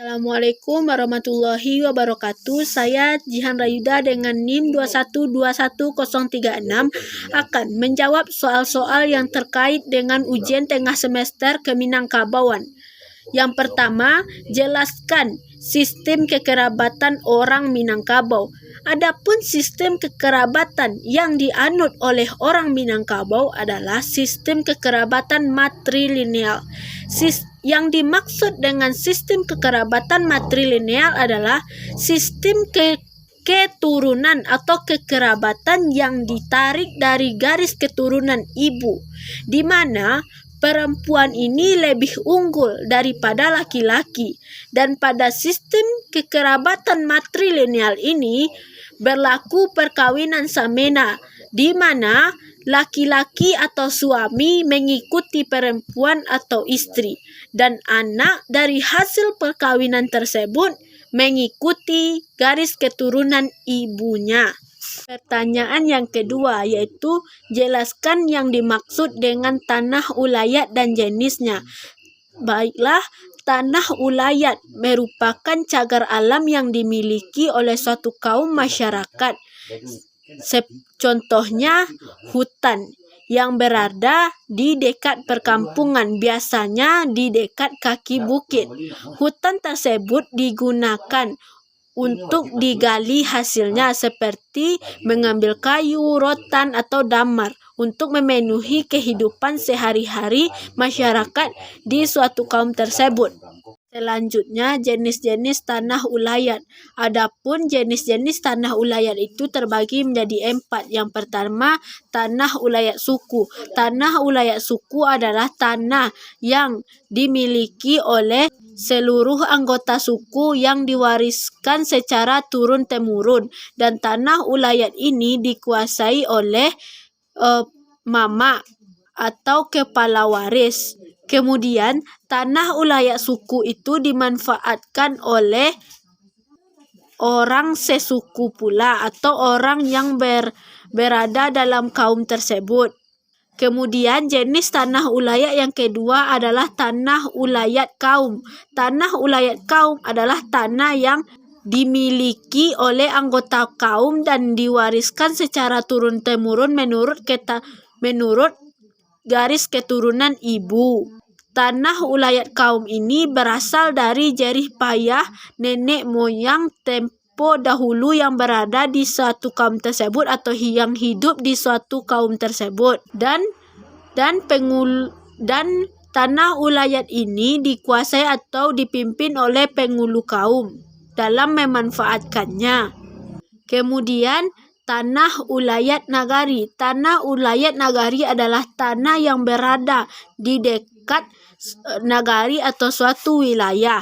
Assalamualaikum warahmatullahi wabarakatuh. Saya Jihan Rayuda dengan NIM 2121036 akan menjawab soal-soal yang terkait dengan ujian tengah semester Keminangkabauan. Yang pertama, jelaskan sistem kekerabatan orang Minangkabau. Adapun sistem kekerabatan yang dianut oleh orang Minangkabau adalah sistem kekerabatan matrilineal. Yang dimaksud dengan sistem kekerabatan matrilineal adalah sistem keturunan atau kekerabatan yang ditarik dari garis keturunan ibu, di mana perempuan ini lebih unggul daripada laki-laki. Dan pada sistem kekerabatan matrilineal ini berlaku perkawinan samena, di mana laki-laki atau suami mengikuti perempuan atau istri, dan anak dari hasil perkawinan tersebut mengikuti garis keturunan ibunya. Pertanyaan yang kedua yaitu jelaskan yang dimaksud dengan tanah ulayat dan jenisnya. Baiklah, tanah ulayat merupakan cagar alam yang dimiliki oleh suatu kaum masyarakat. Contohnya hutan yang berada di dekat perkampungan, biasanya di dekat kaki bukit. Hutan tersebut digunakan untuk digali hasilnya seperti mengambil kayu, rotan, atau damar untuk memenuhi kehidupan sehari-hari masyarakat di suatu kaum tersebut. Selanjutnya, jenis-jenis tanah ulayat. Adapun jenis-jenis tanah ulayat itu terbagi menjadi 4. Yang pertama, tanah ulayat suku. Tanah ulayat suku adalah tanah yang dimiliki oleh seluruh anggota suku yang diwariskan secara turun-temurun, dan tanah ulayat ini dikuasai oleh mama atau kepala waris. Kemudian, tanah ulayat suku itu dimanfaatkan oleh orang sesuku pula atau orang yang berada dalam kaum tersebut. Kemudian jenis tanah ulayat yang kedua adalah tanah ulayat kaum. Tanah ulayat kaum adalah tanah yang dimiliki oleh anggota kaum dan diwariskan secara turun-temurun menurut garis keturunan ibu. Tanah ulayat kaum ini berasal dari jerih payah nenek moyang tempo dahulu yang berada di suatu kaum tersebut atau yang hidup di suatu kaum tersebut. Dan tanah ulayat ini dikuasai atau dipimpin oleh penghulu kaum dalam memanfaatkannya. Kemudian tanah ulayat nagari. Tanah ulayat nagari adalah tanah yang berada di dekat nagari atau suatu wilayah.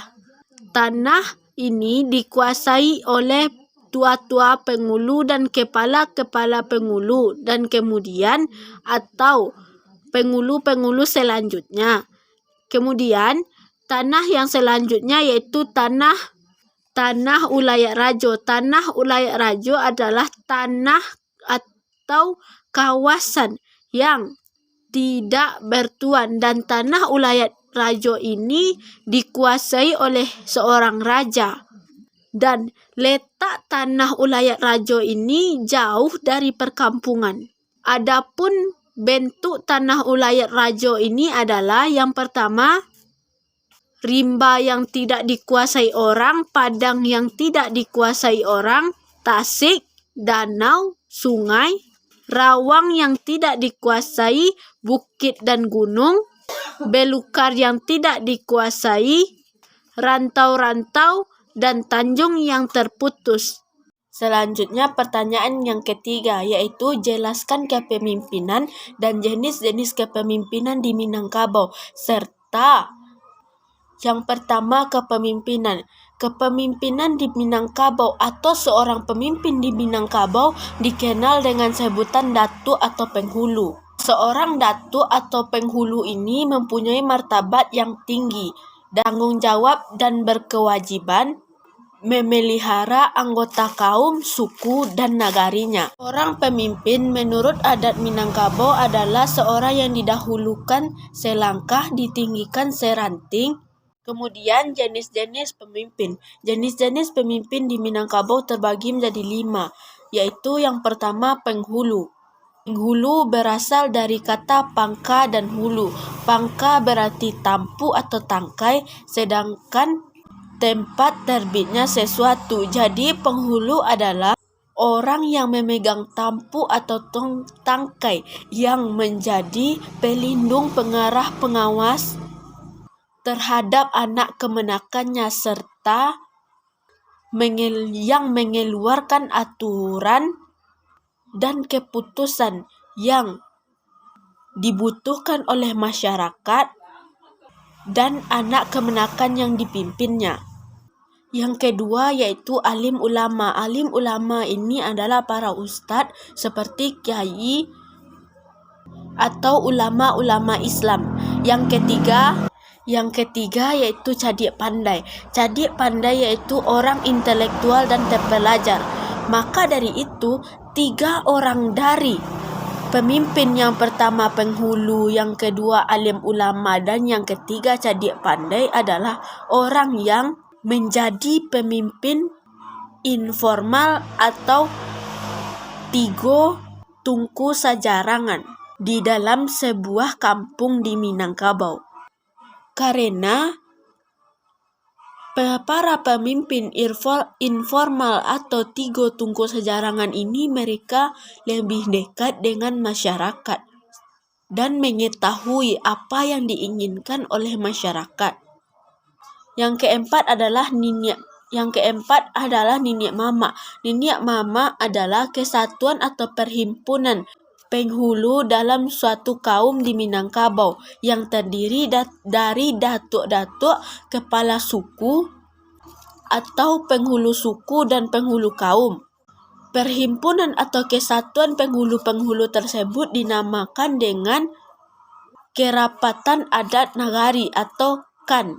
Tanah ini dikuasai oleh tua-tua penghulu dan kepala-kepala penghulu, dan kemudian atau penghulu-penghulu selanjutnya. Kemudian tanah yang selanjutnya yaitu tanah ulayat rajo. Tanah ulayat rajo adalah tanah atau kawasan yang tidak bertuan, dan tanah ulayat rajo ini dikuasai oleh seorang raja. Dan letak tanah ulayat rajo ini jauh dari perkampungan. Adapun bentuk tanah ulayat rajo ini adalah yang pertama, rimba yang tidak dikuasai orang, padang yang tidak dikuasai orang, tasik, danau, sungai, rawang yang tidak dikuasai, bukit dan gunung, belukar yang tidak dikuasai, rantau-rantau, dan tanjung yang terputus. Selanjutnya pertanyaan yang ketiga yaitu jelaskan kepemimpinan dan jenis-jenis kepemimpinan di Minangkabau, serta yang pertama kepemimpinan. Kepemimpinan di Minangkabau atau seorang pemimpin di Minangkabau dikenal dengan sebutan datu atau penghulu. Seorang datu atau penghulu ini mempunyai martabat yang tinggi, tanggung jawab dan berkewajiban memelihara anggota kaum, suku, dan nagarinya. Orang pemimpin menurut adat Minangkabau adalah seorang yang didahulukan selangkah, ditinggikan seranting, Kemudian jenis-jenis pemimpin. Jenis-jenis pemimpin di Minangkabau terbagi menjadi 5, yaitu yang pertama penghulu. Penghulu berasal dari kata pangka dan hulu. Pangka berarti tampu atau tangkai, sedangkan tempat terbitnya sesuatu. Jadi penghulu adalah orang yang memegang tampu atau tangkai yang menjadi pelindung, pengarah, pengawas terhadap anak kemenakannya serta yang mengeluarkan aturan dan keputusan yang dibutuhkan oleh masyarakat dan anak kemenakan yang dipimpinnya. Yang kedua yaitu alim ulama. Alim ulama ini adalah para ustadz seperti kiai atau ulama-ulama Islam. Yang ketiga yaitu cadik pandai. Cadik pandai yaitu orang intelektual dan terpelajar. Maka dari itu, 3 orang dari pemimpin, yang pertama penghulu, yang kedua alim ulama, dan yang ketiga cadik pandai adalah orang yang menjadi pemimpin informal atau tigo tungku sajarangan di dalam sebuah kampung di Minangkabau. Karena para pemimpin informal atau tigo tungku sajarangan ini mereka lebih dekat dengan masyarakat dan mengetahui apa yang diinginkan oleh masyarakat. Yang keempat adalah niniak mama. Niniak mama adalah kesatuan atau perhimpunan penghulu dalam suatu kaum di Minangkabau yang terdiri dari datuk-datuk, kepala suku atau penghulu suku dan penghulu kaum. Perhimpunan atau kesatuan penghulu-penghulu tersebut dinamakan dengan Kerapatan Adat Nagari atau KAN.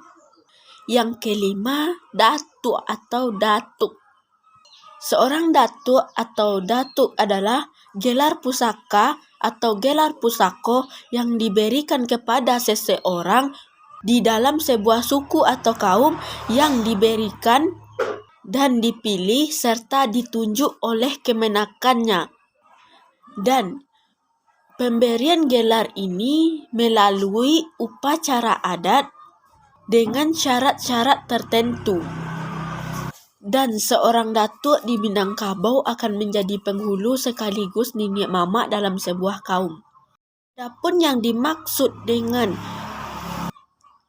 Yang kelima, datuk atau datuk. Seorang datuk atau datuk adalah gelar pusaka atau gelar pusako yang diberikan kepada seseorang di dalam sebuah suku atau kaum yang diberikan dan dipilih serta ditunjuk oleh kemenakannya. Dan pemberian gelar ini melalui upacara adat dengan syarat-syarat tertentu. Dan seorang datuk di Minangkabau akan menjadi penghulu sekaligus niniak mama dalam sebuah kaum. Adapun yang dimaksud dengan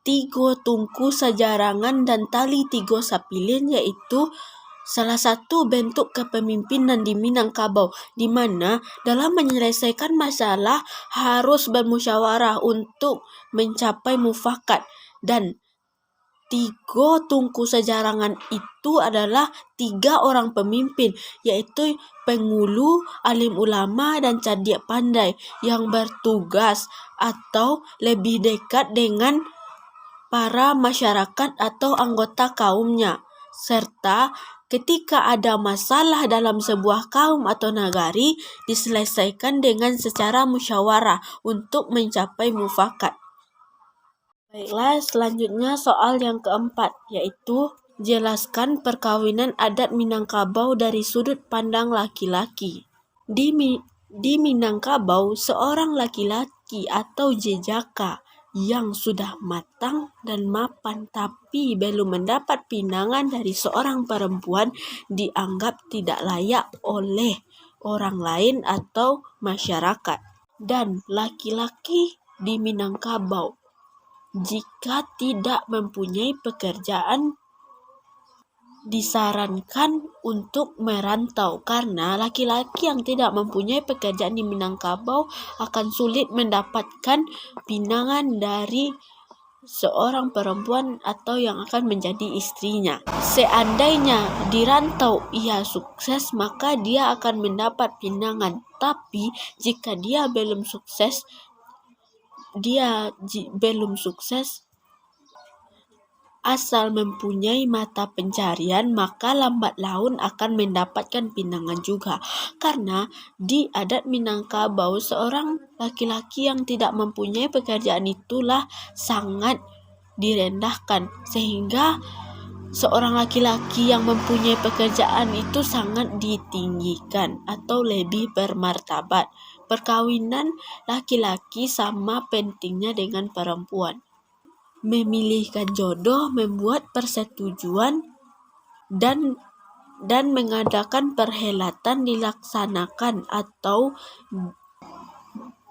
tigo tungku sajarangan dan tali tigo sapilin yaitu salah satu bentuk kepemimpinan di Minangkabau, di mana dalam menyelesaikan masalah harus bermusyawarah untuk mencapai mufakat. Dan tiga tungku sajarangan itu adalah 3 orang pemimpin, yaitu penghulu, alim ulama, dan cadik pandai yang bertugas atau lebih dekat dengan para masyarakat atau anggota kaumnya. Serta ketika ada masalah dalam sebuah kaum atau nagari diselesaikan dengan secara musyawarah untuk mencapai mufakat. Baiklah, selanjutnya soal yang keempat, yaitu jelaskan perkawinan adat Minangkabau dari sudut pandang laki-laki. Di Minangkabau, seorang laki-laki atau jejaka yang sudah matang dan mapan tapi belum mendapat pinangan dari seorang perempuan dianggap tidak layak oleh orang lain atau masyarakat. Dan laki-laki di Minangkabau jika tidak mempunyai pekerjaan disarankan untuk merantau, karena laki-laki yang tidak mempunyai pekerjaan di Minangkabau akan sulit mendapatkan pinangan dari seorang perempuan atau yang akan menjadi istrinya. Seandainya di rantau ia sukses, maka dia akan mendapat pinangan. Tapi jika dia belum sukses, asal mempunyai mata pencarian, maka lambat laun akan mendapatkan pinangan juga. Karena di adat Minangkabau, seorang laki-laki yang tidak mempunyai pekerjaan itulah sangat direndahkan, sehingga seorang laki-laki yang mempunyai pekerjaan itu sangat ditinggikan atau lebih bermartabat. Perkawinan laki-laki sama pentingnya dengan perempuan. Memilihkan jodoh, membuat persetujuan, dan mengadakan perhelatan dilaksanakan atau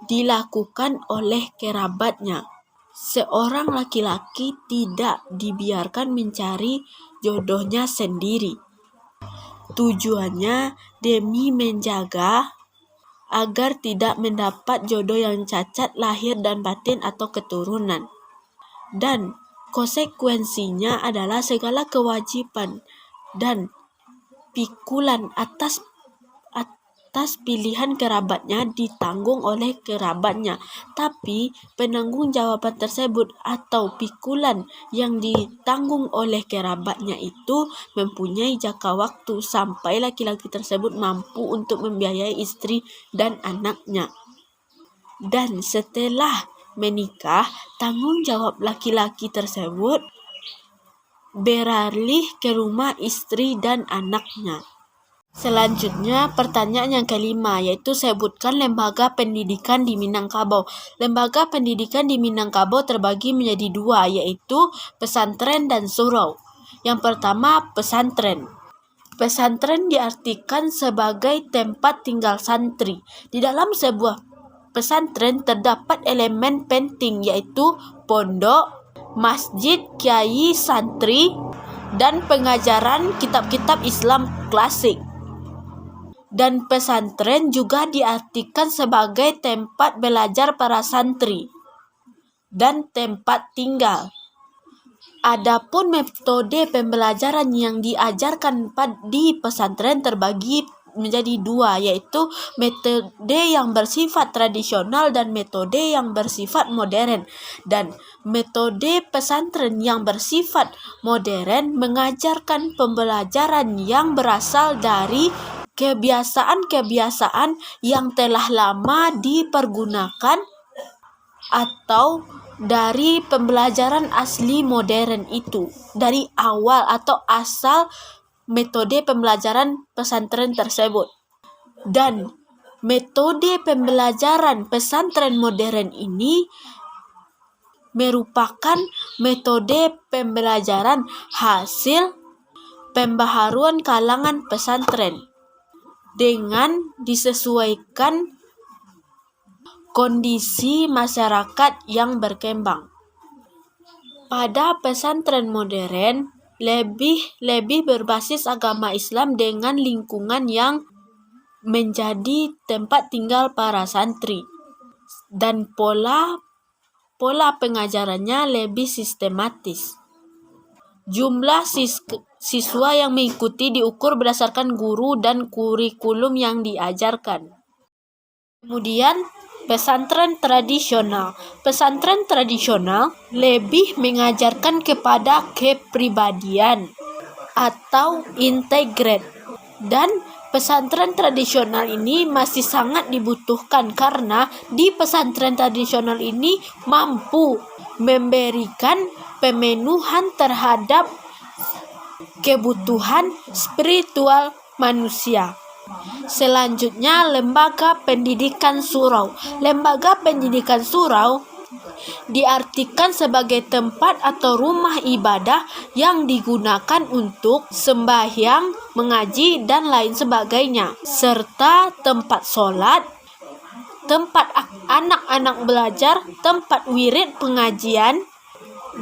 dilakukan oleh kerabatnya. Seorang laki-laki tidak dibiarkan mencari jodohnya sendiri. Tujuannya demi menjaga agar tidak mendapat jodoh yang cacat lahir dan batin atau keturunan. Dan konsekuensinya adalah segala kewajiban dan pikulan atas pilihan kerabatnya ditanggung oleh kerabatnya. Tapi penanggung-jawaban tersebut atau pikulan yang ditanggung oleh kerabatnya itu mempunyai jangka waktu sampai laki-laki tersebut mampu untuk membiayai istri dan anaknya. Dan setelah menikah, tanggung jawab laki-laki tersebut beralih ke rumah istri dan anaknya. Selanjutnya, pertanyaan yang kelima, yaitu sebutkan lembaga pendidikan di Minangkabau. Lembaga pendidikan di Minangkabau terbagi menjadi dua, yaitu pesantren dan surau. Yang pertama, pesantren. Pesantren diartikan sebagai tempat tinggal santri. Di dalam sebuah pesantren terdapat elemen penting, yaitu pondok, masjid, kiai, santri, dan pengajaran kitab-kitab Islam klasik. Dan pesantren juga diartikan sebagai tempat belajar para santri dan tempat tinggal. Adapun metode pembelajaran yang diajarkan di pesantren terbagi menjadi dua, yaitu metode yang bersifat tradisional dan metode yang bersifat modern. Dan metode pesantren yang bersifat modern mengajarkan pembelajaran yang berasal dari kebiasaan-kebiasaan yang telah lama dipergunakan atau dari pembelajaran asli modern itu, dari awal atau asal metode pembelajaran pesantren tersebut. Dan metode pembelajaran pesantren modern ini merupakan metode pembelajaran hasil pembaharuan kalangan pesantren dengan disesuaikan kondisi masyarakat yang berkembang. Pada pesantren modern lebih berbasis agama Islam dengan lingkungan yang menjadi tempat tinggal para santri, dan pola pengajarannya lebih sistematis. Jumlah siswa yang mengikuti diukur berdasarkan guru dan kurikulum yang diajarkan. Kemudian, pesantren tradisional. Pesantren tradisional lebih mengajarkan kepada kepribadian atau integrat. Dan pesantren tradisional ini masih sangat dibutuhkan karena di pesantren tradisional ini mampu memberikan pemenuhan terhadap kebutuhan spiritual manusia. Selanjutnya, lembaga pendidikan surau. Lembaga pendidikan surau diartikan sebagai tempat atau rumah ibadah yang digunakan untuk sembahyang, mengaji, dan lain sebagainya, serta tempat sholat, tempat anak-anak belajar, tempat wirid pengajian,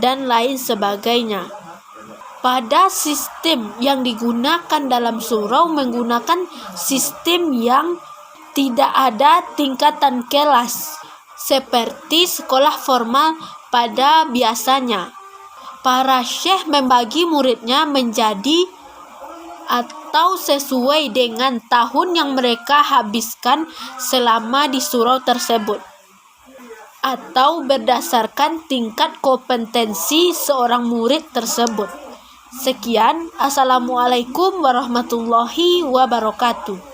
dan lain sebagainya. Pada sistem yang digunakan dalam surau menggunakan sistem yang tidak ada tingkatan kelas seperti sekolah formal pada biasanya. Para syekh membagi muridnya menjadi atau sesuai dengan tahun yang mereka habiskan selama di surau tersebut, atau berdasarkan tingkat kompetensi seorang murid tersebut. Sekian, Assalamualaikum warahmatullahi wabarakatuh.